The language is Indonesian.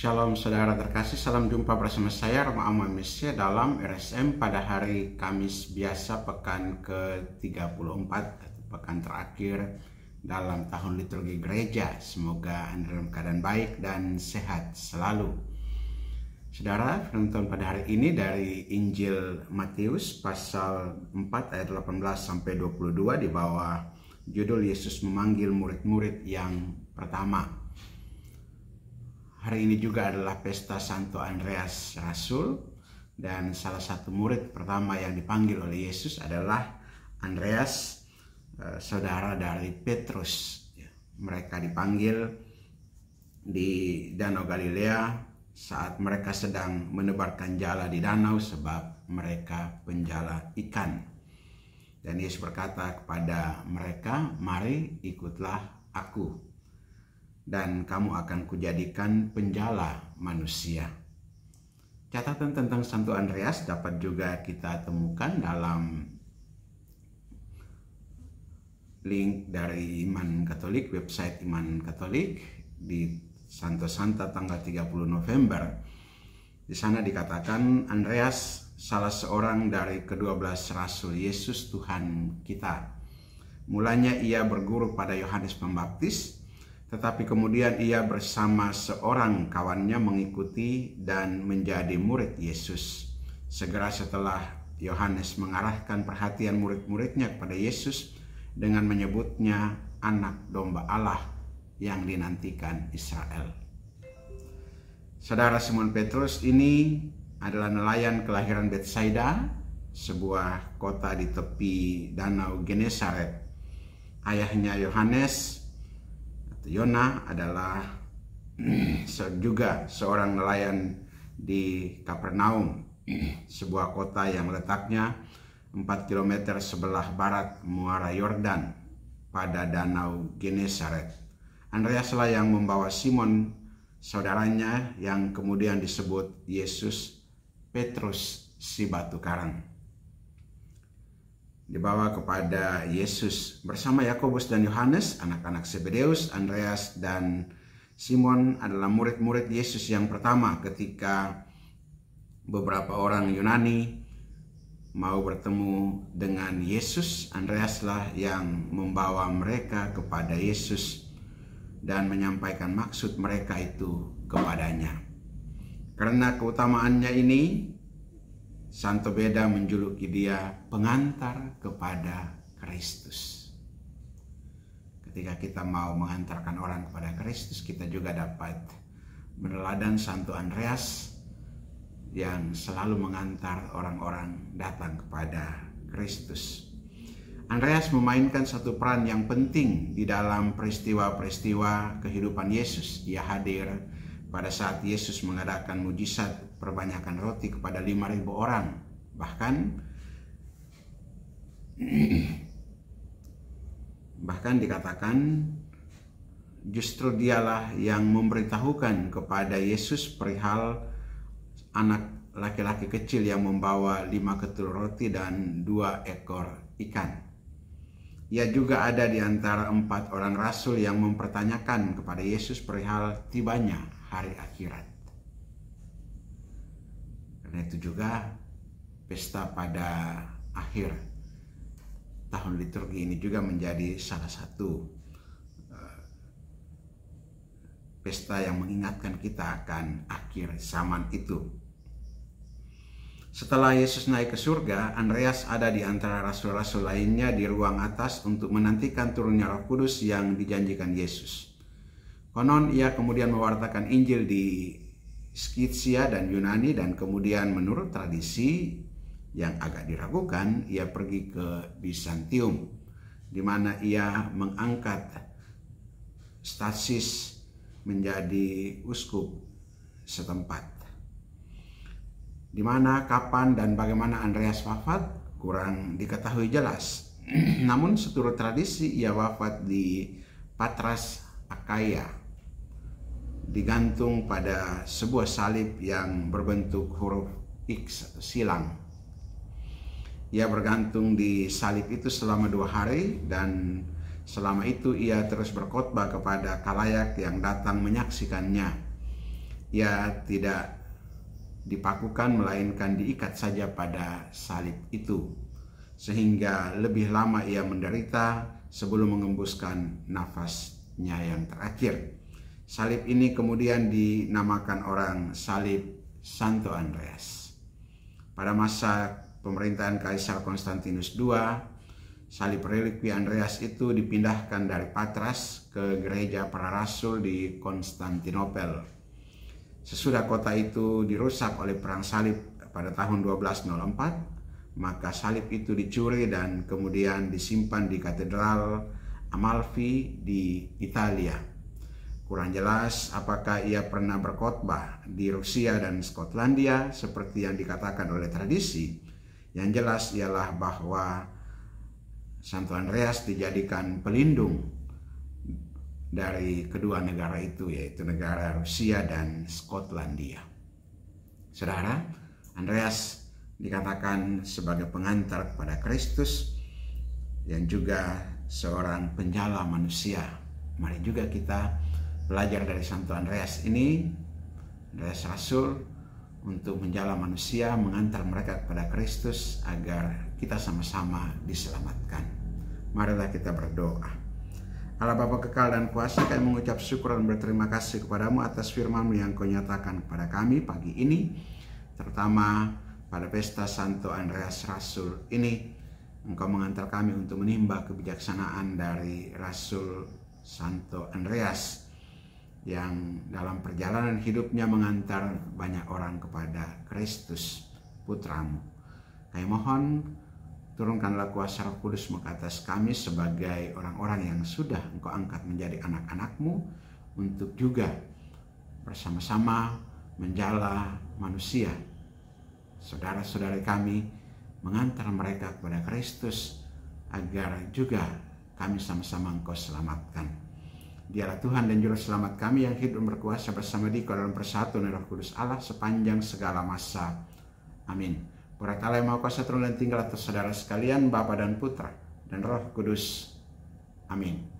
Shalom saudara terkasih, salam jumpa bersama saya Roma Amal Mesia dalam RSM pada hari Kamis biasa pekan ke-34, pekan terakhir dalam tahun liturgi gereja. Semoga Anda dalam keadaan baik dan sehat selalu. Saudara, penonton pada hari ini dari Injil Matius pasal 4 ayat 18 sampai 22 di bawah judul Yesus memanggil murid-murid yang pertama. Hari ini juga adalah pesta Santo Andreas Rasul, dan salah satu murid pertama yang dipanggil oleh Yesus adalah Andreas, saudara dari Petrus. Mereka dipanggil di Danau Galilea saat mereka sedang menebarkan jala di danau sebab mereka penjala ikan. Dan Yesus berkata kepada mereka, "Mari ikutlah aku, dan kamu akan kujadikan penjala manusia." Catatan tentang Santo Andreas dapat juga kita temukan dalam link dari Iman Katolik, website Iman Katolik di Santo Santa tanggal 30 November. Di sana dikatakan Andreas salah seorang dari ke-12 Rasul Yesus Tuhan kita. Mulanya ia berguru pada Yohanes Pembaptis, tetapi kemudian ia bersama seorang kawannya mengikuti dan menjadi murid Yesus. Segera setelah Yohanes mengarahkan perhatian murid-muridnya kepada Yesus dengan menyebutnya anak domba Allah yang dinantikan Israel. Saudara, Simon Petrus ini adalah nelayan kelahiran Betsaida, sebuah kota di tepi Danau Genesaret. Ayahnya Yohanes, Yona, adalah juga seorang nelayan di Kapernaum, sebuah kota yang letaknya 4 km sebelah barat muara Yordan pada Danau Genesaret. Andreaslah yang membawa Simon, saudaranya yang kemudian disebut Yesus Petrus si batu karang, dibawa kepada Yesus bersama Yakobus dan Yohanes, anak-anak Zebedeus. Andreas dan Simon adalah murid-murid Yesus yang pertama ketika beberapa orang Yunani mau bertemu dengan Yesus. Andreaslah yang membawa mereka kepada Yesus dan menyampaikan maksud mereka itu kepadanya. Karena keutamaannya ini, Santo Beda menjuluki dia pengantar kepada Kristus. Ketika kita mau mengantarkan orang kepada Kristus, kita juga dapat meneladani Santo Andreas yang selalu mengantar orang-orang datang kepada Kristus. Andreas memainkan satu peran yang penting di dalam peristiwa-peristiwa kehidupan Yesus. Ia hadir pada saat Yesus mengadakan mujizat perbanyakan roti kepada 5.000 orang. Bahkan dikatakan justru dialah yang memberitahukan kepada Yesus perihal anak laki-laki kecil yang membawa 5 ketul roti dan 2 ekor ikan. Ia juga ada di antara 4 orang rasul yang mempertanyakan kepada Yesus perihal tibanya hari akhirat. Karena itu juga pesta pada akhir tahun liturgi ini juga menjadi salah satu pesta yang mengingatkan kita akan akhir zaman itu. Setelah Yesus naik ke surga, Andreas ada di antara rasul-rasul lainnya di ruang atas untuk menantikan turunnya Roh Kudus yang dijanjikan Yesus. Konon ia kemudian mewartakan Injil di Skitsia dan Yunani, dan kemudian menurut tradisi yang agak diragukan, ia pergi ke Bizantium, di mana ia mengangkat Stasis menjadi uskup setempat. Di mana, kapan, dan bagaimana Andreas wafat kurang diketahui jelas. Namun seturut tradisi ia wafat di Patras, Akaya, digantung pada sebuah salib yang berbentuk huruf X atau silang. Ia bergantung di salib itu selama 2 hari, dan selama itu ia terus berkhotbah kepada khalayak yang datang menyaksikannya. ia tidak dipakukan melainkan diikat saja pada salib itu, sehingga lebih lama ia menderita sebelum mengembuskan nafasnya yang terakhir. Salib ini kemudian dinamakan orang salib Santo Andreas. Pada masa pemerintahan Kaisar Konstantinus II, salib relikwi Andreas itu dipindahkan dari Patras ke gereja para rasul di Konstantinopel. Sesudah kota itu dirusak oleh perang salib pada tahun 1204, maka salib itu dicuri dan kemudian disimpan di Katedral Amalfi di Italia. Kurang jelas apakah ia pernah berkhotbah di Rusia dan Skotlandia seperti yang dikatakan oleh tradisi. Yang jelas ialah bahwa Santo Andreas dijadikan pelindung dari kedua negara itu, yaitu negara Rusia dan Skotlandia. Saudara, Andreas dikatakan sebagai pengantar kepada Kristus yang juga seorang penjala manusia. Mari juga kita belajar dari Santo Andreas ini, Andreas Rasul, untuk menjala manusia, mengantar mereka kepada Kristus agar kita sama-sama diselamatkan. Marilah kita berdoa. Allah Bapa kekal dan kuasa, kami mengucap syukur dan berterima kasih kepadamu atas firman-Mu yang Kau nyatakan kepada kami pagi ini, terutama pada pesta Santo Andreas Rasul ini. Engkau mengantar kami untuk menimba kebijaksanaan dari Rasul Santo Andreas yang dalam perjalanan hidupnya mengantar banyak orang kepada Kristus Putramu. Kami mohon turunkanlah kuasa Roh Kudus-Mu ke atas kami sebagai orang-orang yang sudah Engkau angkat menjadi anak-anak-Mu, untuk juga bersama-sama menjala manusia, saudara-saudari kami, mengantar mereka kepada Kristus agar juga kami sama-sama Engkau selamatkan. Dialah Tuhan dan Juru Selamat kami yang hidup dan berkuasa bersama Dikau dalam persatuan Roh Kudus Allah sepanjang segala masa. Amin. Berkat Allah yang Maha Kuasa turun dan tinggal atas saudara sekalian, Bapa dan Putra dan Roh Kudus. Amin.